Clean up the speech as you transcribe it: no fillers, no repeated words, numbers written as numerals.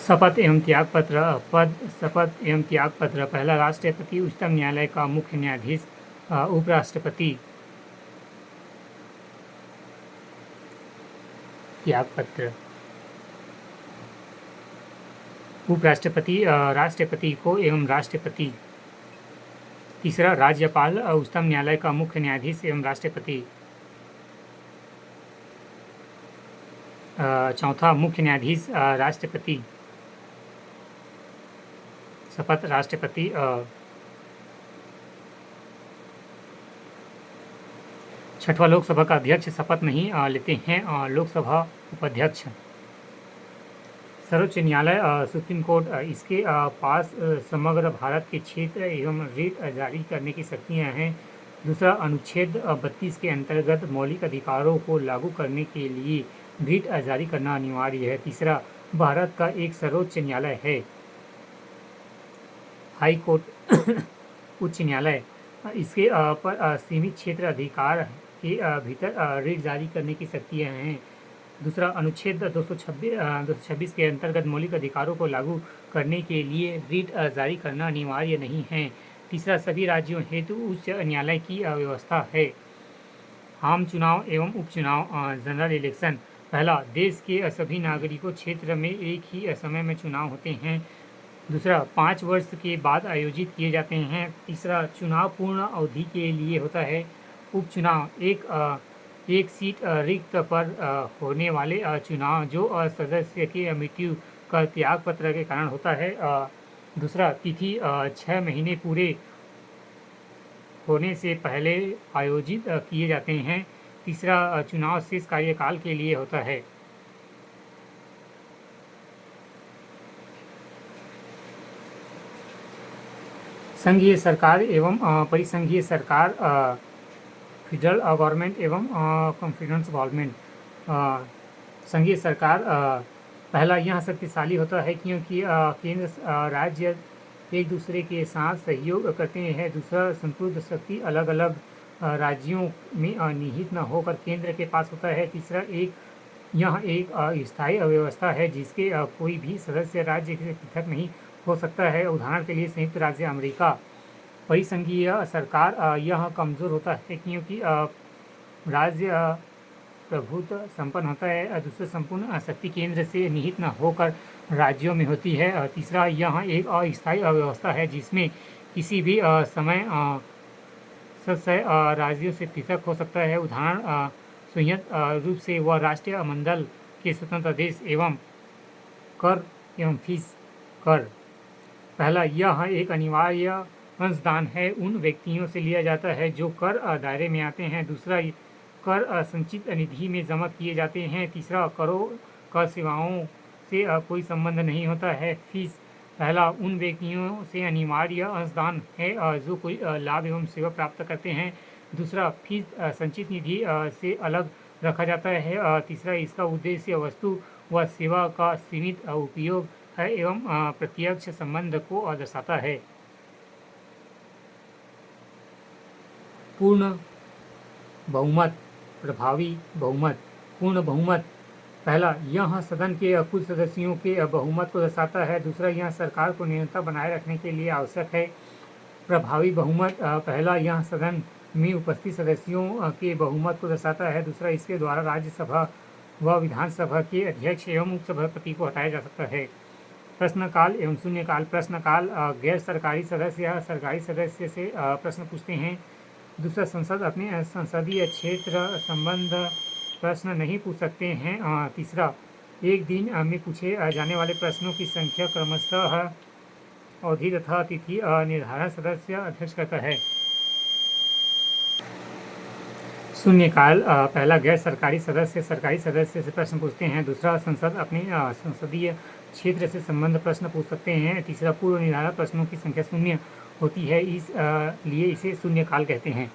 शपथ एवं त्याग पत्र। पद शपथ एवं त्याग पत्र। पहला, राष्ट्रपति, उच्चतम न्यायालय का मुख्य न्यायाधीश, उपराष्ट्रपति। त्याग पत्र। उपराष्ट्रपति राष्ट्रपति को एवं राष्ट्रपति। तीसरा, राज्यपाल, उच्चतम न्यायालय का मुख्य न्यायाधीश एवं राष्ट्रपति। चौथा, मुख्य न्यायाधीश, राष्ट्रपति। शपथ राष्ट्रपति। छठवां, लोकसभा का अध्यक्ष शपथ नहीं लेते हैं, लोकसभा उपाध्यक्ष। सर्वोच्च न्यायालय, सुप्रीम कोर्ट, इसके पास समग्र भारत के क्षेत्र एवं रिट जारी करने की शक्तियाँ हैं। दूसरा, अनुच्छेद 32 के अंतर्गत मौलिक अधिकारों को लागू करने के लिए रिट जारी करना अनिवार्य है। तीसरा, भारत का एक सर्वोच्च न्यायालय है, हाई कोर्ट, उच्च न्यायालय। इसके पर सीमित क्षेत्र अधिकार के भीतर रिट जारी करने की शक्तियाँ हैं। दूसरा, अनुच्छेद 226 के अंतर्गत मौलिक अधिकारों को लागू करने के लिए रिट जारी करना अनिवार्य नहीं है। तीसरा, सभी राज्यों हेतु उच्च न्यायालय की व्यवस्था है। आम चुनाव एवं उपचुनाव, जनरल इलेक्शन। पहला, देश के सभी नागरिकों क्षेत्र में एक ही समय में चुनाव होते हैं। दूसरा, 5 वर्ष के बाद आयोजित किए जाते हैं। तीसरा, चुनाव पूर्ण अवधि के लिए होता है। उपचुनाव, एक सीट रिक्त पर होने वाले चुनाव जो सदस्य की मृत्यु का त्याग पत्र के कारण होता है। दूसरा, तिथि 6 महीने पूरे होने से पहले आयोजित किए जाते हैं। तीसरा, चुनाव शेष कार्यकाल के लिए होता है। संघीय सरकार एवं परिसंघीय सरकार, फेडरल गवर्नमेंट एवं कॉन्फिडेंस गवर्नमेंट। संघीय सरकार, पहला, यह शक्तिशाली होता है क्योंकि केंद्र राज्य एक दूसरे के साथ सहयोग करते हैं। दूसरा, संपूर्ण शक्ति अलग अलग राज्यों में निहित न होकर केंद्र के पास होता है। तीसरा, यह एक स्थायी अव्यवस्था है जिसके कोई भी सदस्य राज्य से पृथक नहीं हो सकता है। उदाहरण के लिए संयुक्त राज्य अमेरिका। परिसंघीय सरकार, यह कमज़ोर होता है क्योंकि राज्य प्रभुत्व संपन्न होता है। दूसरा, संपूर्ण शक्ति केंद्र से निहित न होकर राज्यों में होती है। तीसरा, यह एक अस्थायी अव्यवस्था है जिसमें किसी भी समय सदस्य राज्यों से पृथक हो सकता है। उदाहरण, संयुक्त रूप से वह राष्ट्रीय मंडल के स्वतंत्र देश एवं कर एवं फीस कर। पहला, यह एक अनिवार्य अंशदान है, उन व्यक्तियों से लिया जाता है जो कर दायरे में आते हैं। दूसरा, कर संचित निधि में जमा किए जाते हैं। तीसरा, करों कर सेवाओं से कोई संबंध नहीं होता है। फीस, पहला, उन व्यक्तियों से अनिवार्य अंशदान है जो कोई लाभ एवं सेवा प्राप्त करते हैं। दूसरा, फीस संचित निधि से अलग रखा जाता है। तीसरा, इसका उद्देश्य वस्तु व सेवा का सीमित उपयोग है एवं प्रत्यक्ष संबंध को दर्शाता है। पूर्ण बहुमत, प्रभावी बहुमत। पूर्ण बहुमत, पहला, यह सदन के कुल सदस्यों के बहुमत को दर्शाता है। दूसरा, यह सरकार को निरंतर बनाए रखने के लिए आवश्यक है। प्रभावी बहुमत, पहला, यह सदन में उपस्थित सदस्यों के बहुमत को दर्शाता है। दूसरा, इसके द्वारा राज्यसभा व विधानसभा के अध्यक्ष एवं उपसभापति को हटाया जा सकता है। प्रश्नकाल एवं शून्यकाल। प्रश्नकाल, गैर सरकारी सदस्य सरकारी सदस्य से प्रश्न पूछते हैं। दूसरा, संसद अपने संसदीय क्षेत्र संबंध प्रश्न नहीं पूछ सकते हैं। तीसरा, एक दिन में पूछे जाने वाले प्रश्नों की संख्या क्रमशः अवधि तथा तिथि निर्धारण सदस्य अध्यक्ष करता है। शून्यकाल, पहला, गैर सरकारी सदस्य सरकारी सदस्य से प्रश्न पूछते हैं। दूसरा, संसद अपने संसदीय क्षेत्र से संबंध प्रश्न पूछ सकते हैं। तीसरा, पूर्व निर्धारित प्रश्नों की संख्या शून्य होती है, इसलिए इसे शून्यकाल कहते हैं।